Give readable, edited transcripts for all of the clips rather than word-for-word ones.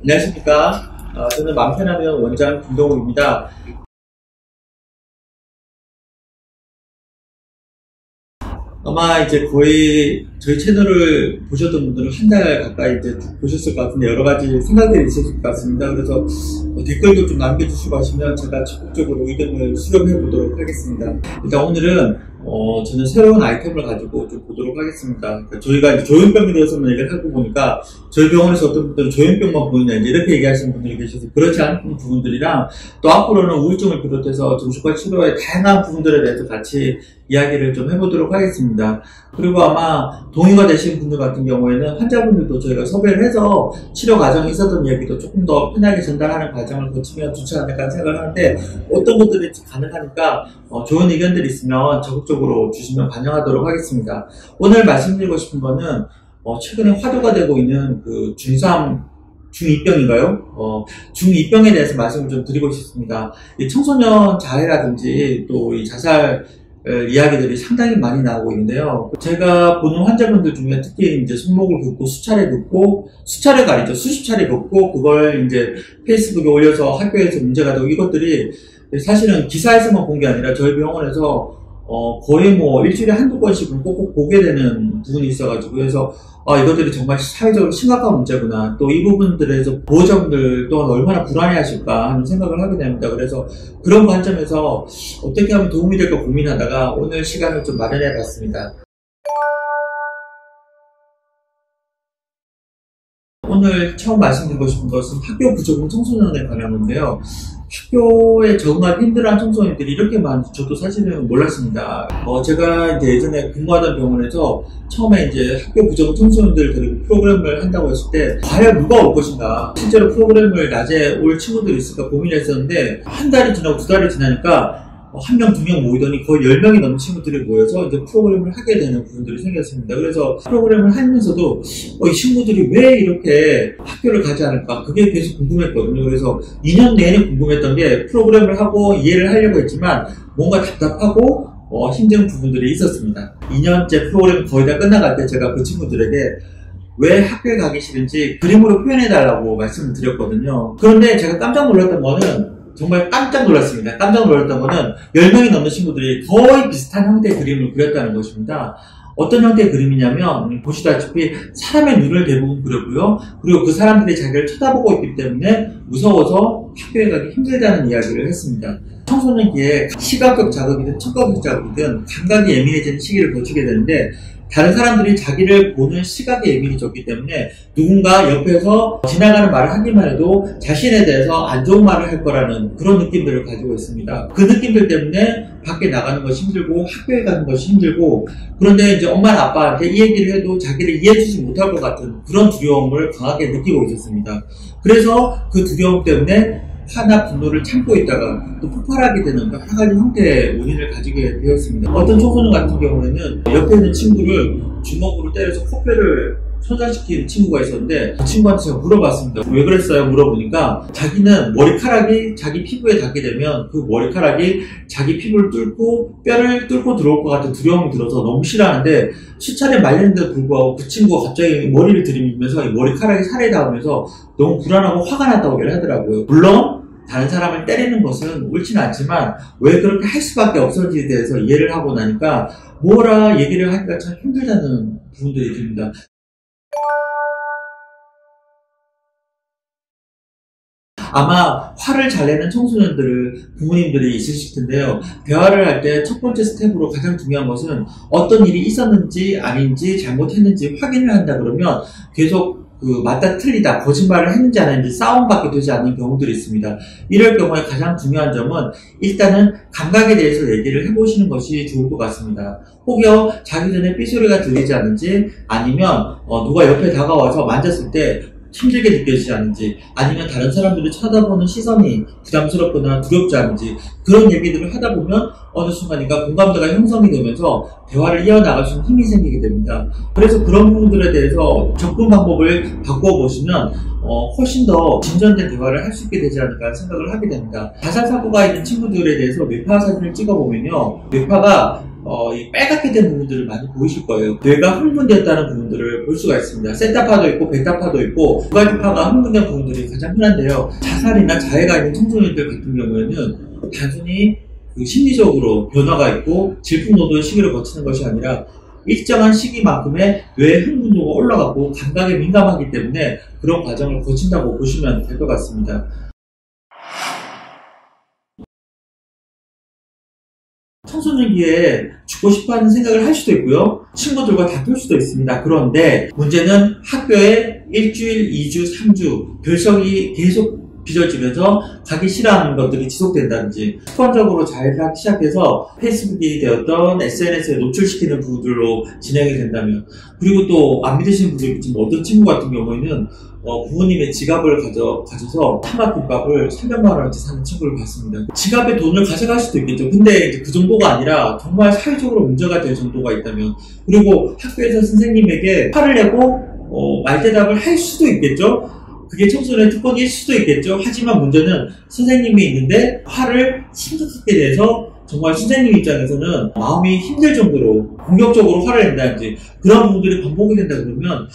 안녕하십니까. 저는 맘편하면 원장 김동욱입니다. 아마 이제 거의 저희 채널을 보셨던 분들은 한 달 가까이 이제 보셨을 것 같은데 여러 가지 생각들이 있으실 것 같습니다. 그래서 댓글도 좀 남겨주시고 하시면 제가 적극적으로 의견을 수렴해 보도록 하겠습니다. 일단 오늘은 저는 새로운 아이템을 가지고 좀 보도록 하겠습니다. 그러니까 저희가 이제 조현병에 대해서만 얘기를 하고 보니까 저희 병원에서 어떤 분들은 조현병만 보느냐 이렇게 얘기하시는 분들이 계셔서 그렇지 않은 부분들이랑 또 앞으로는 우울증을 비롯해서 정신과 치료의 다양한 부분들에 대해서 같이 이야기를 좀 해보도록 하겠습니다. 그리고 아마 동의가 되신 분들 같은 경우에는 환자분들도 저희가 섭외를 해서 치료 과정에 있었던 얘기도 조금 더 편하게 전달하는 과정을 거치면 좋지 않을까 생각을 하는데 어떤 것들이 가능하니까 좋은 의견들이 있으면 적극적으로 주시면 반영하도록 하겠습니다. 오늘 말씀드리고 싶은 거는 최근에 화두가 되고 있는 그 중3 중2병인가요? 중2병에 대해서 말씀을 좀 드리고 싶습니다. 이 청소년 자해라든지 또 이 자살 이야기들이 상당히 많이 나오고 있는데요. 제가 보는 환자분들 중에 특히 이제 손목을 긋고 수차례가 아니죠. 수십 차례 긋고 그걸 이제 페이스북에 올려서 학교에서 문제가 되고 이것들이 사실은 기사에서만 본 게 아니라 저희 병원에서 거의 뭐 일주일에 한두 번씩은 꼭 보게 되는 부분이 있어가지고 그래서 이것들이 정말 사회적으로 심각한 문제구나. 또 이 부분들에서 보호자분들 또한 얼마나 불안해하실까 하는 생각을 하게 됩니다. 그래서 그런 관점에서 어떻게 하면 도움이 될까 고민하다가 오늘 시간을 좀 마련해 봤습니다. 오늘 처음 말씀드리고 싶은 것은 학교 부적응 청소년에 관한 건데요. 학교에 적응하기 힘들어하는 청소년들이 이렇게 많은지 저도 사실은 몰랐습니다. 제가 이제 예전에 근무하던 병원에서 처음에 이제 학교 부적응 청소년들 데리고 프로그램을 한다고 했을 때 과연 누가 올 것인가. 실제로 프로그램을 낮에 올 친구들이 있을까 고민했었는데 한 달이 지나고 두 달이 지나니까 한 명, 두 명 모이더니 거의 10명이 넘는 친구들이 모여서 이제 프로그램을 하게 되는 부분들이 생겼습니다. 그래서 프로그램을 하면서도 이 친구들이 왜 이렇게 학교를 가지 않을까? 그게 계속 궁금했거든요. 그래서 2년 내내 궁금했던 게 프로그램을 하고 이해를 하려고 했지만 뭔가 답답하고 힘든 부분들이 있었습니다. 2년째 프로그램 거의 다 끝나갈 때 제가 그 친구들에게 왜 학교에 가기 싫은지 그림으로 표현해달라고 말씀을 드렸거든요. 그런데 제가 깜짝 놀랐던 거는 정말 깜짝 놀랐습니다. 깜짝 놀랐던 거는 10명이 넘는 친구들이 거의 비슷한 형태의 그림을 그렸다는 것입니다. 어떤 형태의 그림이냐면 보시다시피 사람의 눈을 대부분 그렸고요. 그리고 그 사람들이 자기를 쳐다보고 있기 때문에 무서워서 학교에 가기 힘들다는 이야기를 했습니다. 청소년기에 시각적 자극이든 청각적 자극이든 감각이 예민해지는 시기를 거치게 되는데 다른 사람들이 자기를 보는 시각에 예민해졌기 때문에 누군가 옆에서 지나가는 말을 하기만 해도 자신에 대해서 안 좋은 말을 할 거라는 그런 느낌들을 가지고 있습니다. 그 느낌들 때문에 밖에 나가는 것이 힘들고 학교에 가는 것이 힘들고 그런데 이제 엄마나 아빠한테 이 얘기를 해도 자기를 이해해주지 못할 것 같은 그런 두려움을 강하게 느끼고 있었습니다. 그래서 그 두려움 때문에 화나 분노를 참고 있다가 또 폭발하게 되는 여러 가지 형태의 원인을 가지게 되었습니다. 어떤 청소년 같은 경우에는 옆에 있는 친구를 주먹으로 때려서 코뼈를 손상시킨 친구가 있었는데 그 친구한테 제가 물어봤습니다. 왜 그랬어요? 물어보니까 자기는 머리카락이 자기 피부에 닿게 되면 그 머리카락이 자기 피부를 뚫고 뼈를 뚫고 들어올 것 같은 두려움이 들어서 너무 싫어하는데 수차례 말렸는데도 불구하고 그 친구가 갑자기 머리를 들이밀면서 이 머리카락이 살에 닿으면서 너무 불안하고 화가 났다고 얘기를 하더라고요. 물론 다른 사람을 때리는 것은 옳지는 않지만 왜 그렇게 할 수밖에 없었는지에 대해서 이해를 하고 나니까 뭐라 얘기를 하기가 참 힘들다는 부분들이 듭니다. 아마 화를 잘 내는 부모님들이 있으실 텐데요. 대화를 할 때 첫 번째 스텝으로 가장 중요한 것은 어떤 일이 있었는지 아닌지 잘못했는지 확인을 한다 그러면 계속 맞다 틀리다 거짓말을 했는지 안 했는지 싸움밖에 되지 않는 경우들이 있습니다. 이럴 경우에 가장 중요한 점은 일단은 감각에 대해서 얘기를 해보시는 것이 좋을 것 같습니다. 혹여 자기 전에 삐소리가 들리지 않는지 아니면 누가 옆에 다가와서 만졌을 때 힘들게 느껴지지 않는지 아니면 다른 사람들이 쳐다보는 시선이 부담스럽거나 두렵지 않은지 그런 얘기들을 하다 보면 어느 순간인가 공감대가 형성이 되면서 대화를 이어나갈 수 있는 힘이 생기게 됩니다. 그래서 그런 부분들에 대해서 접근 방법을 바꾸어 보시면 훨씬 더 진전된 대화를 할 수 있게 되지 않을까 생각을 하게 됩니다. 자살 사고가 있는 친구들에 대해서 뇌파 사진을 찍어보면요, 뇌파가 이 빨갛게 된 부분들을 많이 보이실 거예요. 뇌가 흥분되었다는 부분들을 볼 수가 있습니다. 세타파도 있고 베타파도 있고 두 가지 파가 흥분된 부분들이 가장 흔한데요. 자살이나 자해가 있는 청소년들 같은 경우에는 단순히 그 심리적으로 변화가 있고 질풍노도의 시기를 거치는 것이 아니라 일정한 시기만큼의 뇌 흥분도가 올라가고 감각에 민감하기 때문에 그런 과정을 거친다고 보시면 될 것 같습니다. 청소년기에 죽고 싶어하는 생각을 할 수도 있고요. 친구들과 다툴 수도 있습니다. 그런데 문제는 학교에 일주일, 2주, 3주 별석이 계속 빚어지면서 가기 싫어하는 것들이 지속된다든지 습관적으로 자해를 하기 시작해서 페이스북이 되었던 SNS에 노출시키는 부분들로 진행이 된다면, 그리고 또 안 믿으시는 분들이 있지만 어떤 친구 같은 경우에는 부모님의 지갑을 가져서 타마김밥을 300만 원어치 사는 친구를 봤습니다. 지갑에 돈을 가져갈 수도 있겠죠. 근데 이제 그 정도가 아니라 정말 사회적으로 문제가 될 정도가 있다면, 그리고 학교에서 선생님에게 화를 내고 말대답을 할 수도 있겠죠. 그게 청소년의 특권일 수도 있겠죠. 하지만 문제는 선생님이 있는데 화를 심각하게 내서 정말 선생님 입장에서는 마음이 힘들 정도로 공격적으로 화를 낸다든지 그런 부분들이 반복이 된다 그러면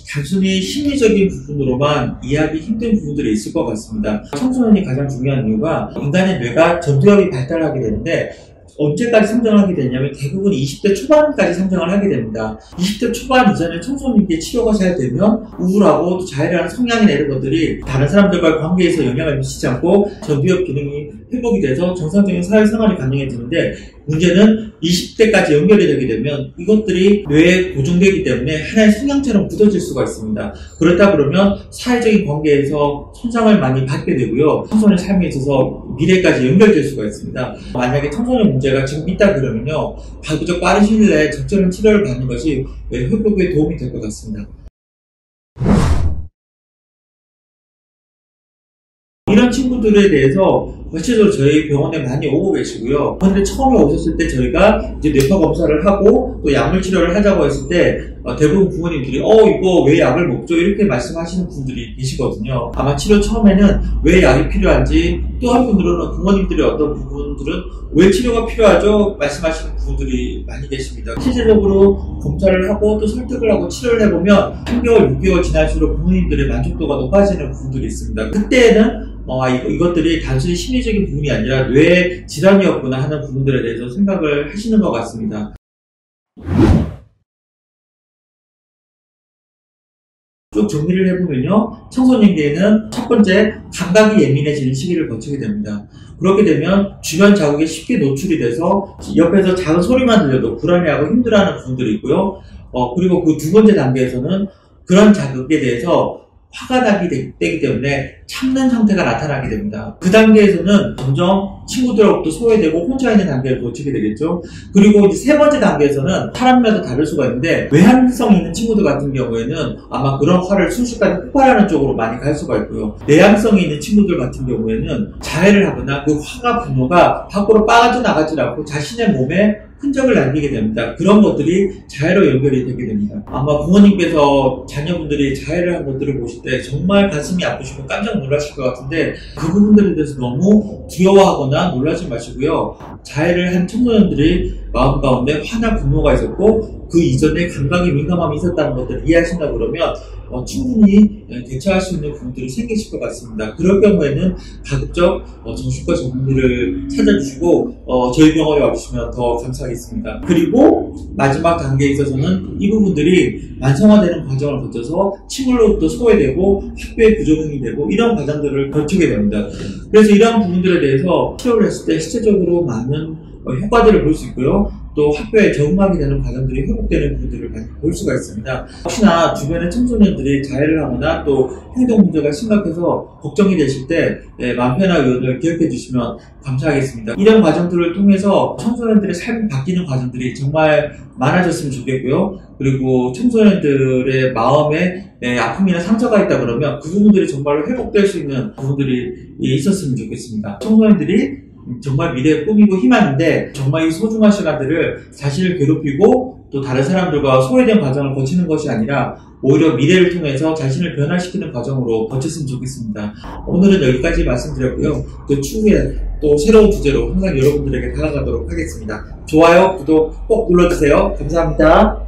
단순히 심리적인 부분으로만 이해하기 힘든 부분들이 있을 것 같습니다. 청소년이 가장 중요한 이유가 인간의 뇌가 전두엽이 발달하게 되는데 언제까지 성장을 하게 되냐면 대부분 20대 초반까지 성장을 하게 됩니다. 20대 초반 이전에 청소년기에 치료가 잘 되면 우울하고 또 자해를 하는 성향이나 이런 것들이 다른 사람들과의 관계에서 영향을 미치지 않고 전두엽 기능이 회복이 돼서 정상적인 사회생활이 가능해지는데, 문제는 20대까지 연결이 되게 되면 이것들이 뇌에 고정되기 때문에 하나의 성향처럼 굳어질 수가 있습니다. 그렇다 그러면 사회적인 관계에서 손상을 많이 받게 되고요. 청소년 삶에 있어서 미래까지 연결될 수가 있습니다. 만약에 청소년 문제가 지금 있다 그러면요, 가급적 빠른 시일 내에 적절한 치료를 받는 것이 회복에 도움이 될 것 같습니다. 이런 친구들에 대해서 실제로 저희 병원에 많이 오고 계시고요. 그런데 처음에 오셨을 때 저희가 이제 뇌파 검사를 하고 또 약물 치료를 하자고 했을 때 대부분 부모님들이 이거 왜 약을 먹죠? 이렇게 말씀하시는 분들이 계시거든요. 아마 치료 처음에는 왜 약이 필요한지, 또 한 분들은 부모님들의 어떤 부분들은 왜 치료가 필요하죠? 말씀하시는 분들이 많이 계십니다. 실질적으로 검사를 하고 또 설득을 하고 치료를 해보면 3개월, 6개월 지날수록 부모님들의 만족도가 높아지는 부분들이 있습니다. 그때는 이것들이 단순히 심리적인 부분이 아니라 뇌 질환이었구나 하는 부분들에 대해서 생각을 하시는 것 같습니다. 쭉 정리를 해보면요, 청소년기에는 첫 번째, 감각이 예민해지는 시기를 거치게 됩니다. 그렇게 되면 주변 자극에 쉽게 노출이 돼서 옆에서 작은 소리만 들려도 불안해하고 힘들어하는 부분들이 있고요. 그리고 그 두 번째 단계에서는 그런 자극에 대해서 화가 나게 되기 때문에 참는 상태가 나타나게 됩니다. 그 단계에서는 점점 친구들하고도 소외되고 혼자 있는 단계를 거치게 되겠죠. 그리고 이제 세 번째 단계에서는 사람마다 다를 수가 있는데, 외향성 있는 친구들 같은 경우에는 아마 그런 화를 순식간에 폭발하는 쪽으로 많이 갈 수가 있고요. 내향성이 있는 친구들 같은 경우에는 자해를 하거나 그 화가, 분노가 밖으로 빠져나가지 않고 자신의 몸에 흔적을 남기게 됩니다. 그런 것들이 자해로 연결이 되게 됩니다. 아마 부모님께서 자녀분들이 자해를 한 것들을 보실 때 정말 가슴이 아프시고 깜짝 놀라실 것 같은데, 그 부분들에 대해서 너무 두려워하거나 놀라지 마시고요. 자해를 한 청소년들이 마음 가운데 화나 분노가 있었고 그 이전에 감각이 민감함이 있었다는 것들을 이해하신다 그러면 충분히 대처할 수 있는 부분들이 생기실 것 같습니다. 그럴 경우에는 가급적 정신과 전문의를 찾아주시고 저희 병원에 와주시면 더 감사하겠습니다. 그리고 마지막 단계에 있어서는 이 부분들이 만성화되는 과정을 거쳐서 친구로부터 소외되고 학교에 부적응이 되고 이런 과정들을 거치게 됩니다. 그래서 이러한 부분들에 대해서 치료를 했을 때 실제적으로 많은 효과들을 볼 수 있고요. 또 학교에 적응하게 되는 과정들이 회복되는 부분들을 많이 볼 수가 있습니다. 혹시나 주변의 청소년들이 자해를 하거나 또 행동 문제가 심각해서 걱정이 되실 때 마음 편한 의원을 기억해 주시면 감사하겠습니다. 이런 과정들을 통해서 청소년들의 삶이 바뀌는 과정들이 정말 많아졌으면 좋겠고요. 그리고 청소년들의 마음에 아픔이나 상처가 있다 그러면 그 부분들이 정말로 회복될 수 있는 부분들이 있었으면 좋겠습니다. 청소년들이 정말 미래의 꿈이고 희망인데, 정말 이 소중한 시간들을 자신을 괴롭히고 또 다른 사람들과 소외된 과정을 거치는 것이 아니라 오히려 미래를 통해서 자신을 변화시키는 과정으로 거쳤으면 좋겠습니다. 오늘은 여기까지 말씀드렸고요. 그 추후에 또 새로운 주제로 항상 여러분들에게 다가가도록 하겠습니다. 좋아요, 구독 꼭 눌러주세요. 감사합니다.